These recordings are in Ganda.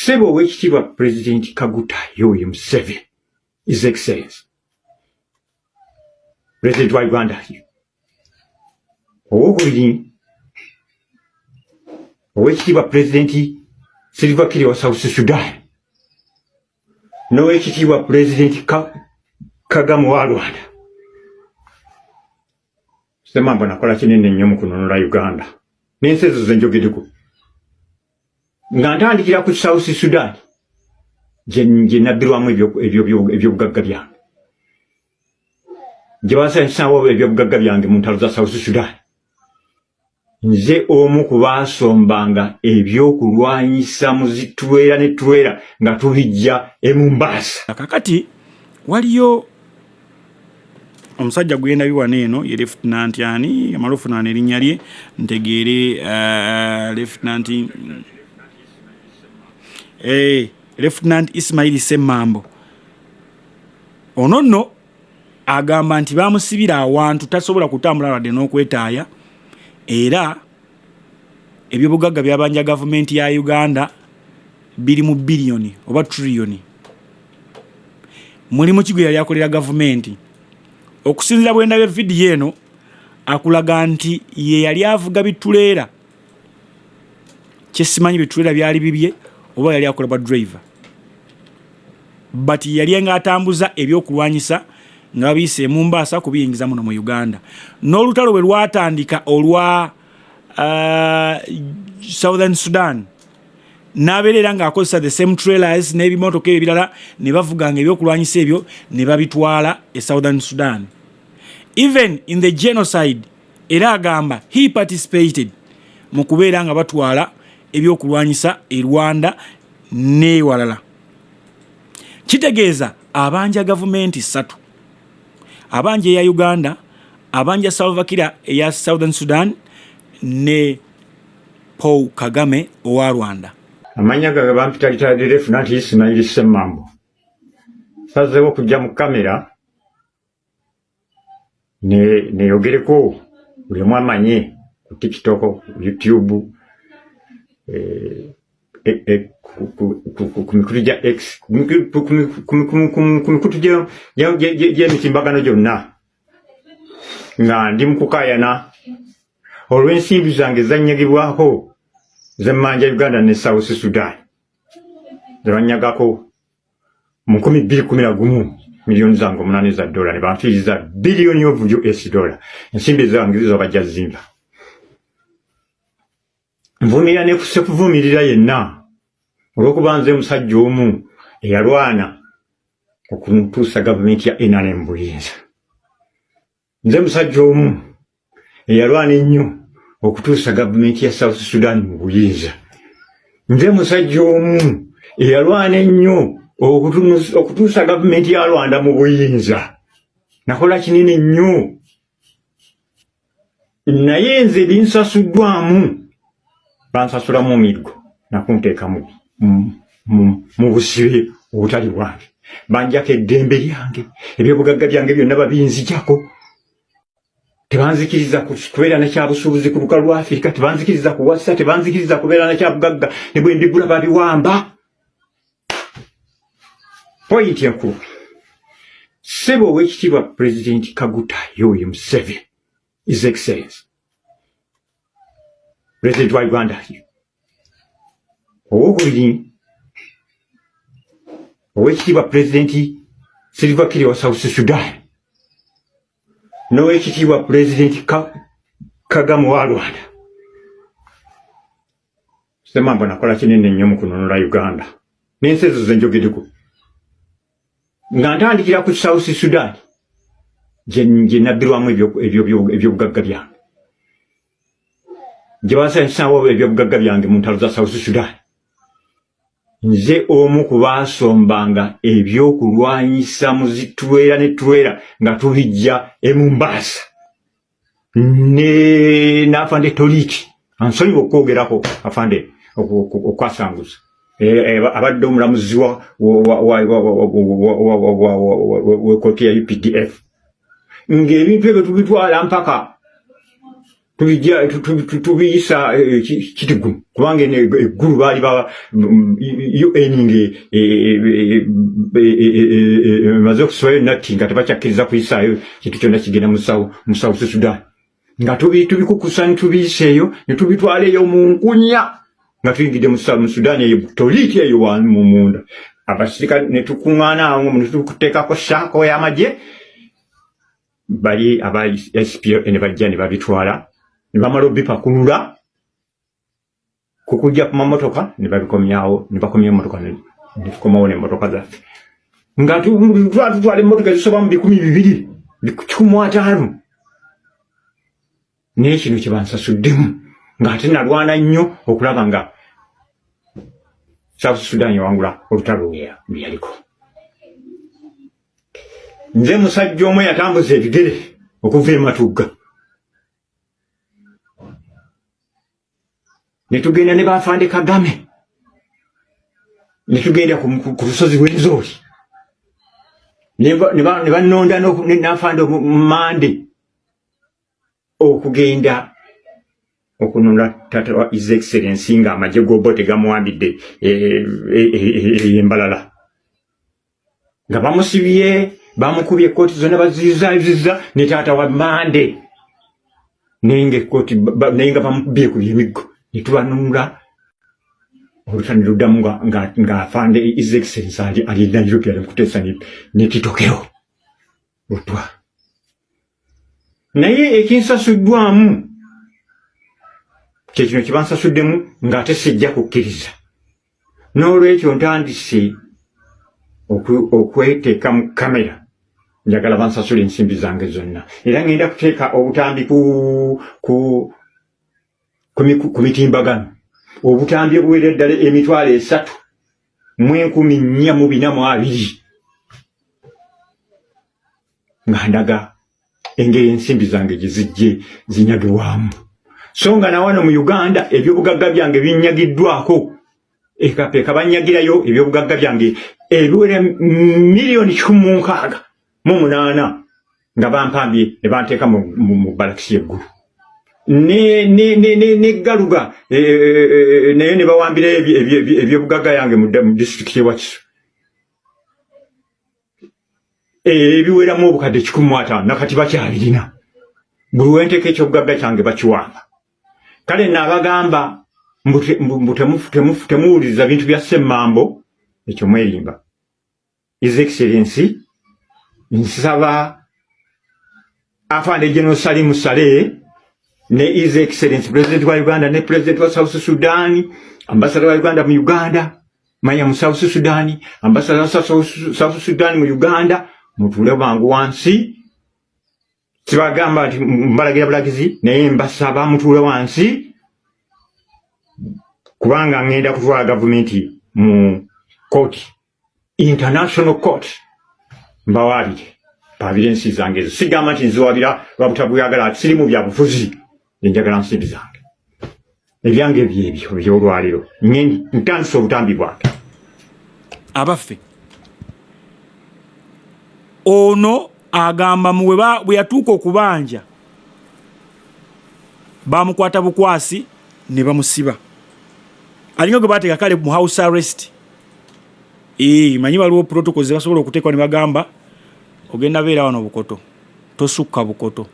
Sebo wekitiibwa President Kaguta Yoweri Museveni, His Excellency, President wa Uganda, owokubiri owekitiibwa President Salva Kiir wa South Sudan, n'owekitiibwa President Kagame wa Rwanda. Semambo nakola kinene nnyo mu kununula Uganda n'ensi ezo ze njogeddeko. Nga ntandikira ku South Sudan gye nabbirwamu ebyobugagga byange, gye basasawo ebyobugagga byange mu ntalo za South Sudan. Nze omu ku baasombanga ebyokulwanyisa muzitwera ne twera nga tubijja e Mombasa. Kakati waliyo omusajja gwenda biwana eno ye Lieutenant yani amalufu nane erinnya lye ntegeere Lieutenant Lieutenant Ismail Semambo. Ono nno agamba nti bamusibira awantu tasobola kutambula wadde n'okwetaaya, era ebyobugagga byabanja gavumenti ya Uganda biri mu biliyoni oba triliyoni. Mulimu kigo yali akolera gavumenti. Okusinzira bwe ndabye vidiyo eno akulaga nti ye yali avuga bituleera, kyesimanyi bituleera byali bibye oba yali akola ba driver, but yali nga atambuza ebyokulwanyisa nga babiyise e Mombasa kubiyingiza muno mu Uganda. N'olutalo bwe lwatandika olwa Southern Sudan, n'abeerera ng'akozesa the same trailers n'ebimotoka ebirala ne bavuganga ebyokulwanyisa ebyo ne babitwala e Southern Sudan, even in the genocide. Era agamba he participated mu kubeera nga batwala ebyokulwanyisa e Rwanda ne walala. Kitegeeza abanja gavumenti 3, abanja ya Uganda, abanja Salva Kiir ya Southern Sudan ne Paul Kagame owa Rwanda. Amanya gaga bampitalitala Lieutenant Ismail Semambo. Sazewo kujja mu kamera ne yogereko buli mwamanye ku TikTok, YouTube, kumikuja X, kumikuja y'emitimbagano gyonna nga ndi mu kukayana olw'ensimbi zange zanyagibwako zemmanja Uganda ne South Sudan, zebanyagako mu 2011 miliyoni zange 8 za dola ne banfiiriza biliyoni of US dollar. Ensimbi zange zizo bajja zimba. Nvumira ne kuvumirira yenna olw'okuba nze musajja omu eyalwana okutuusa gavumenti ya NRM buyinza. Nze musajja omu eyalwana ennyo okutuusa gavumenti ya South Sudan mu buyinza. Nze musajja omu eyalwana ennyo okutuusa gavumenti ya Rwanda mu buyinza. Nakola kinene nnyo, naye nze binsasuddwamu, bansasulamu omigo nakunteeka mu busibe obutali bwange. Banjako eddembe lyange, ebyobugagga byange byonna babinzijako. Tebanzikiriza kubeera na kyabusuubuzi ku lukalu lwa Afrika, tebanzikiriza kuwasa, tebanzikiriza kubeera na kyabugagga, ne bwe mbigula babiwamba. Point enkulu, Sebo wekitiibwa President Kaguta Yoweri Museveni, His Excellency, President wa Uganda, owokubiri owekitiibwa President Salva Kiir wa South Sudan, n'owekitiibwa President Kagame wa Rwanda. Semambo nakola kinene nnyo mu kununula Uganda n'ensi ezo ze njogeddeko. Nga ntandikira ku South Sudan gye nabbirwamu ebyobugagga byange, gye basasawo ebyobugagga byange mu ntalo za South Sudan. Nze omu ku baasombanga ebyokulwanyisa muzitwera ne twera nga tubijja e Mombasa n'afande Toliki ansonyiwa okwogerako afande okwasanguza abadde omulamuzi w'ekkooti ya UPDF ng'ebintu ebyo tubitwala mpaka tubiyisa kitigu kubanga eggulu baali UNing maze okusooyo natti nga tebakyakkiriza kuyisaayo kintu kyonna kigenda mu South Sudan nga tubikukusa ne tubiyiseeyo ne tubitwala eyo mu nkunya nga tuyingidde mu Sudan eyo toliiti eyo mu munda abasirikale ne tukuŋŋaana awo ne tukuteekako saako y'amagye bali aba SPLA ne bajja ne babitwala ne bamala obipakulula kukujja ku mamotoka ne babikomyawo ne bakomya emmotoka ne tukomawo n'emmotoka zaffe nga tutwala emmotoka ezisoba mu 250 naye kino kye bansasuddemu ng'ate nalwana nnyo okulaba nga South Sudan yawangula olutalo lwe yaliko. Nze musajja omwe yatambuza ebigere okuva e Matugga. Ne tugenda ne Bafande Kagame. Ne tugenda ku lusozi lw'Enzooli. Ne bannonda n'Afande Mande okugenda okununula tata wa His Excellency nga amagye g'Obote gamuwambidde embalala. Nga bamusibye bamukubye ekkooti zonna baziza ne taata wa Mande naye nga bamukubye ku emiggo ne tubanunula olutani luddamu nga Afande His Excellency ali Nairobi ali kuteesa ne Kitokero lutwa. Naye ekinsasuddwamu kyekino kibansasuddemu ng'ate sijja kukkiriza. N'olwekyo ntandise okweteeka mu kamera njagala bansasula ensimbi zange zonna. Era ngenda kuteeka obutambi ku mitimbagano. Obutambi obuwera ddala emitwalo 3,442 nga ndaga engeri ensimbi zange gye zijje zinyagibwamu. So nga na wano mu Uganda ebyobugagga byange binyagiddwako eka banyagirayo ebyobugagga byange ebiwera milioni 16,800 nga bampambye ne banteeka mu balakisi y'eggulu. Ne Galuga naye ne bawambira ebyobugagga yange mu disitulikiti y'e Wakiso. Ebiweramu obukadde 15,000 nakati bakyabirina. Buli wenteeka ekyobugagga kyange bakiwamba. Kale nabagamba temuwuliriza bintu bya Ssemambo ekyo mwerimba. His Excellency nsaba Afande General Salim Saleh ne His Excellency President wa Uganda ne President wa South Sudan, Ambassador wa Uganda mu Uganda, manya mu South Sudan, Ambassador wa South Sudan mu Uganda, mutule bangu wansi. Sibagamba nti mbalagira bulagizi naye mbasaba mutule wansi kubanga ngenda kutwala gavumenti mu court, international court. Mbawabire evidensi zange ezo. Sigamba nti nziwabira lwabutabuyagala siri mu byabufuzi njagala nsimbi zange. Ebyange byebyo by'olwaliro ntandise obutambi bwange. Abaffe ono agamba bwe yatuuka okubanja bamukwata bukwasi ne bamusiba. Alinga gwe bateeka kale mu house arrest. Manyi waliwo protocols basobola okuteekwa ne bagamba ogenda beera wano Bukoto, tosukka Bukoto.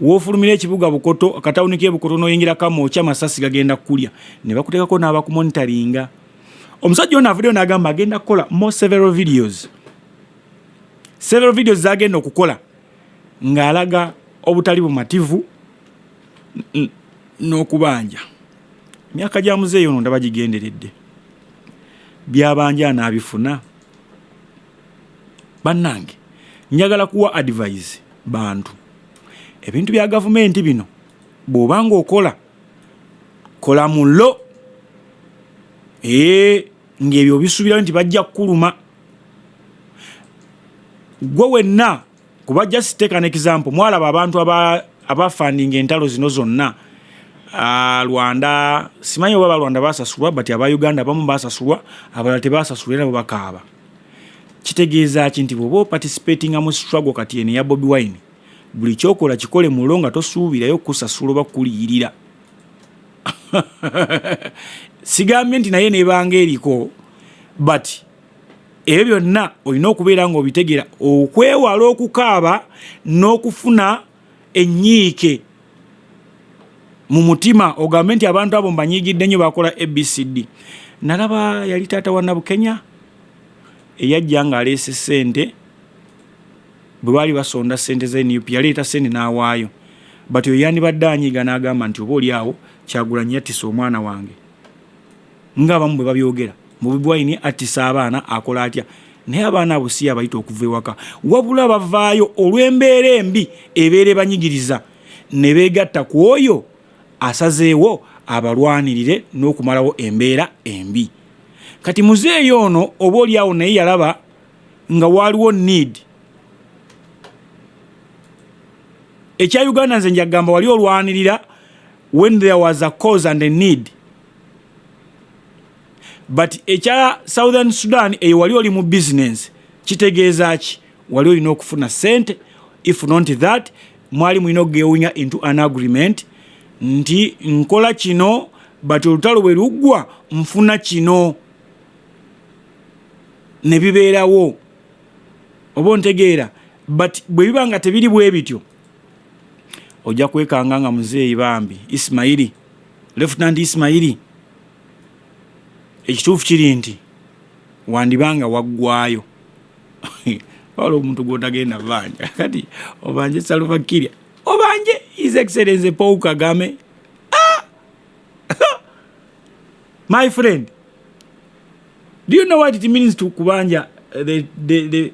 Woofulumira ekibuga Bukoto, akatawuni k'ebukoto n'oyingira kamooca amasasi gagenda kulya. Ne bakuteekako n'abakumonitaringa. Omusajja ono avuddeyo n'agamba agenda kukola several videos zagenda okukola ng'alaga obutali bumativu n'okubanja. Myaka gya muzeeyo ono ndaba gigenderedde. Byabanja anaabifuna. Bannange, njagala kuwa advice bantu. Ebintu bya gavumenti bino bw'obanga okola kola mulo. Ng'ebyo bisuubira nti bajja kukuluma. Gwe wenna kuba just take an example. Mwalaba abantu abafunding entalo zino zonna. Rwanda simanyi oba Rwanda basasulwa but aba Uganda abamu basasulwa abalala tebasasulwa nabo bakaaba. Kitegeeza ki nti bw'oba participating mu struggle kati eno ya Bobi Wine buli kyokola kikole mulo nga tosuubirayo kusasula oba kuliyirira. Sigambye nti naye nebanga eriko, but ebyo byonna olina okubeera nga obitegera okwewala okukaaba n'okufuna ennyiike mu mutima ogambe nti abantu abo mbanyigidde nnyo bakola ABCD. Nalaba yali taata wa Nabukenya eyajja ng'aleese ssente bwe baali basonda ssente za NUP, yaleeta ssente n'awaayo, but oyo yandibadde anyiiga n'agamba nti oba oli awo Kyagulanyi yattisa omwana wange ng'abamu bwe babyogera mu bibwaini attisa abaana akola atya. Naye abaana abo si abayita okuva ewaka, wabula bavaayo olw'embeera embi ebeere banyigiriza ne beegatta ku oyo asazeewo abalwanirire n'okumalawo embeera embi. Kati muzeeyo ono oba oli awo naye yalaba nga waaliwo need. Ekya Uganda nze njagamba wali olwanirira when there was a cause and a need. But ekya Southern Sudan eyo wali oli mu business, kitegeeza ki? Wali olina okufuna sente, if not that mwali mulina okugewunya into an agreement nti nkola kino but olutalo bwe luggwa nfuna kino ne bibeerawo, oba ontegeera. But bwe biba nga tebiri bwe bityo ojja kwekanga nga muzeeyi bambi Ismaili, Lieutenant Ismaili, ekituufu kiri nti wandibanga waggwayo. Wala omuntu gw'otagenda banja kati obanje Salva Kiir obanje His Excellency Paul Kagame. My friend, do you know what it means to kubanja the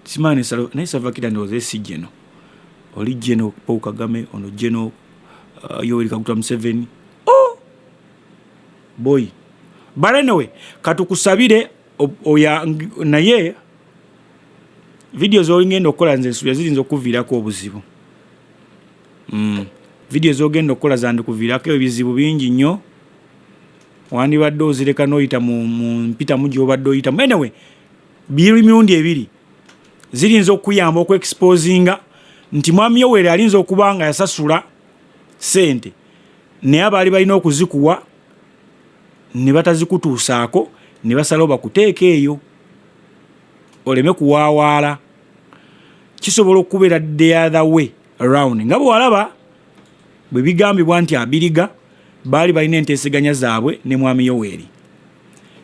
simani Salva Kiir ndoze sijeno oli General Paul Kagame ono General Yoweri Kaguta Museveni. Oh boy, but anyway katukusabire oya naye videos olingenda okukola nze nsuubira zirinza okuviirako obuzibu. Videos ogenda okukola zandikuviirako ebizibu bingi nnyo, wandibadde ozireka n'oyita mu mpita mu gy'obadde oyitamu. Anyway, biri mirundi ebiri zirinza okuyamba okuexposinga nti mwami Yoweri alinza okuba nga yasasula sente naye abaali balina okuzikuwa ne batazikutuusaako ne basalawo bakuteeka eyo oleme kuwaawaala. Kisobola okubeera the other way around. Nga bwe walaba bwe bigambibwa nti Abiriga baali balina enteeseganya zaabwe ne mwami Yoweri.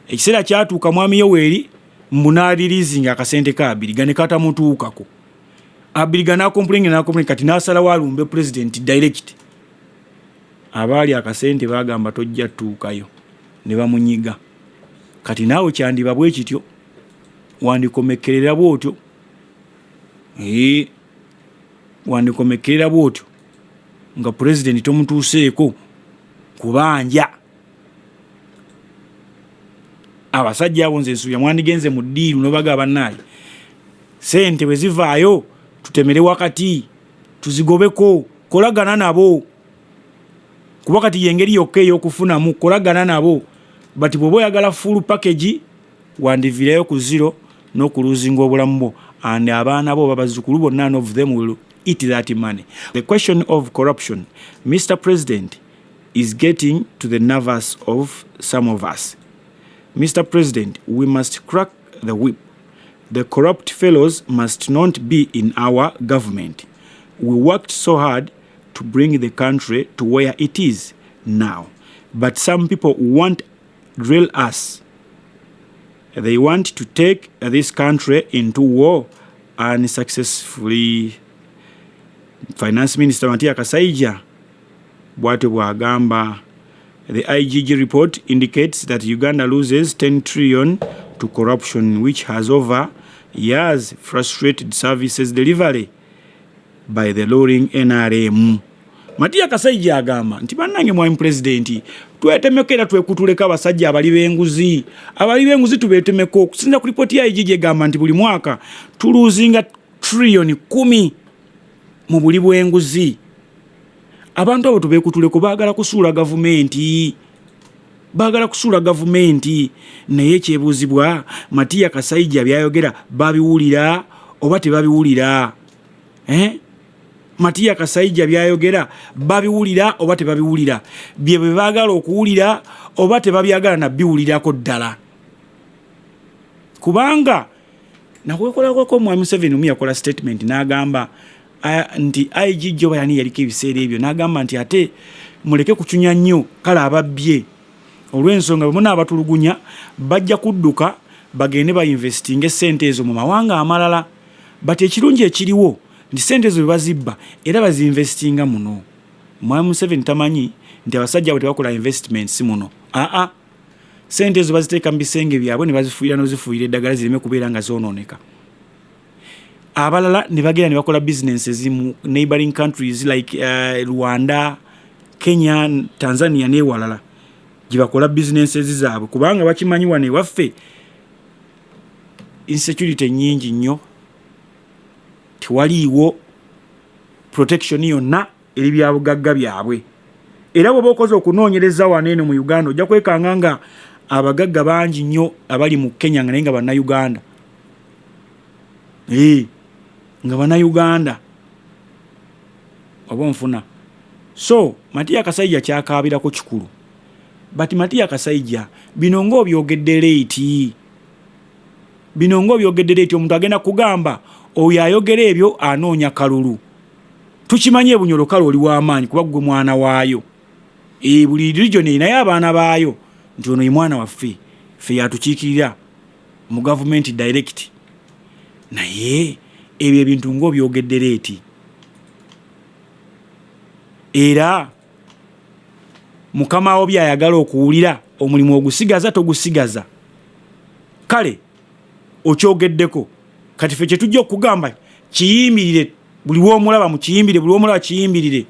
Ekiseera kyatuuka mwami Yoweri mbunaadirizinga akasente ka Abiriga ne katamutuukako. Abiriga n'akompulinga kati n'asalawo alumbe president direct. Abaali akasente bagamba tojja tuukayo ne bamunyiga. Kati naawe kyandiba bwe kityo wandikomekerera bwotyo. Wandikomekerera bwotyo nga president tomutuuseeko kubanja. Abasajja abo nze nsuubira mwandigenze mu ddiiru n'obaga bannaaye sente bwe zivaayo tutemere wakati tuzigobeko, kolagana nabo kuba kati yengeri yokka ey'okufunamu, kolagana nabo. But bw'oba oyagala full package wandiviirayo ku zero n'okuluzinga obulamu bwo, and abaana bo babazzukulu bonna, none of them will eat that money. The question of corruption, Mr. President, is getting to the nerves of some of us. Mr. President, we must crack the whip. The corrupt fellows must not be in our government. We worked so hard to bring the country to where it is now. But some people want to drill us. They want to take this country into war unsuccessfully. Finance Minister Matia Kasaija bw'atyo bw'agamba. The IGG report indicates that Uganda loses 10 trillion to corruption, which has over years frustrated services delivery by the lowering NRM. Matia Kasaija agamba nti bannange mwami president twetemekera twekutuleka abasajja abali b'enguzi tubetemeko. Okusinza ku ripoti ya IGG egamba nti buli mwaka tuluzinga trillion 10 mu buli bw'enguzi. Abantu abo tubekutuleko baagala kusuula gavumenti, naye ekyebuuzibwa Matia Kasaija byayogera babiwulira oba tebabiwulira. Matiya Kasaija byayogera babiwulira oba tebabiwulira, bye bwe baagala okuwulira oba tebabyagala na biwulirako ddala. Kubanga nakwekolako Mwami Museveni omu yakola statement n'agamba nti IG Joba yani yaliko ebiseera ebyo, n'agamba nti ate muleke kucunya nnyo kale ababbye, olw'ensonga bwe munaabatulugunya bajja kudduka bagende bainvestinga essente ezo mu mawanga amalala. But ekirungi ekiriwo nti sente ezo bazibba era bazinvestinga muno. Mwami Museveni tamanyi nti abasajja abo tebakola investments muno. Sente ezo baziteeka mu bisenge byabwe ne bazifuuyira n'ozifuuyira eddagala zireme kubeera nga zonooneka. Abalala ne bagenda ne bakola businesses mu neighboring countries like Rwanda, Kenya, Tanzania n'ewalala gye bakola businesses zaabwe, kubanga bakimanyi wano ewaffe insecurity nyingi nnyo, tewaliiwo protection yonna eri byabugagga byabwe. Era bw'oba okoze okunoonyereza wano eno mu Uganda ojja kwekanga nga abagagga bangi nnyo abali mu Kenya nga naye nga bannayuganda. Nga bannayuganda oba onfuna. So Matiya Kasaija kyakaabirako kikulu, but Matiya Kasaija bino ng'obyogedde leeti, bino ng'obyogedde leeti, omuntu agenda kugamba oyo ayogera ebyo anoonya kalulu. Tukimanyi Bunyoro kale oli w'amaanyi kuba gwe mwana waayo. Buli region naye abaana baayo nti ono ye mwana waffe, ffe yatukiikirira mu government direct. Naye ebyo ebintu ng'obyogedde leeti. Era mukama wo byayagala okuwulira omulimu ogusigaza togusigaza, kale okyogeddeko. Kati ffe kye tujja okugamba kiyimbirire, buli w'omulaba mukiyimbire, buli w'omulaba kiyimbirire,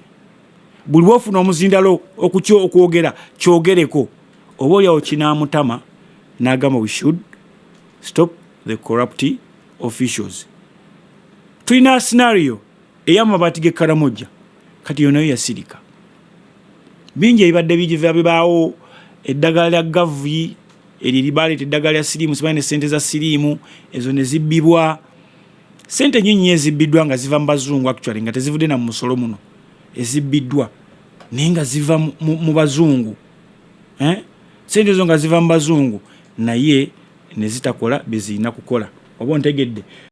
buli w'ofuna omuzindalo okwogera kyogereko. Oba oliawo kinaamutama n'agamba we should stop the corrupt officials. Tulina scenario ey'amabaati g'e Karamoja, kati yo nayo yasirika. Bingi ebibadde bibaawo, eddagala lya gavi eryo libaaleeta eddagala lya siriimu, simanyi ne ssente za siriimu ezo ne zibbibwa. Ssente nnyingi ezibbiddwa nga ziva mu bazungu, actually nga tezivudde na mu musolo muno, ezibbiddwa naye nga ziva mu bazungu. Ssente ezo nga ziva mu bazungu naye ne zitakola bye zirina kukola. Oba ontegedde?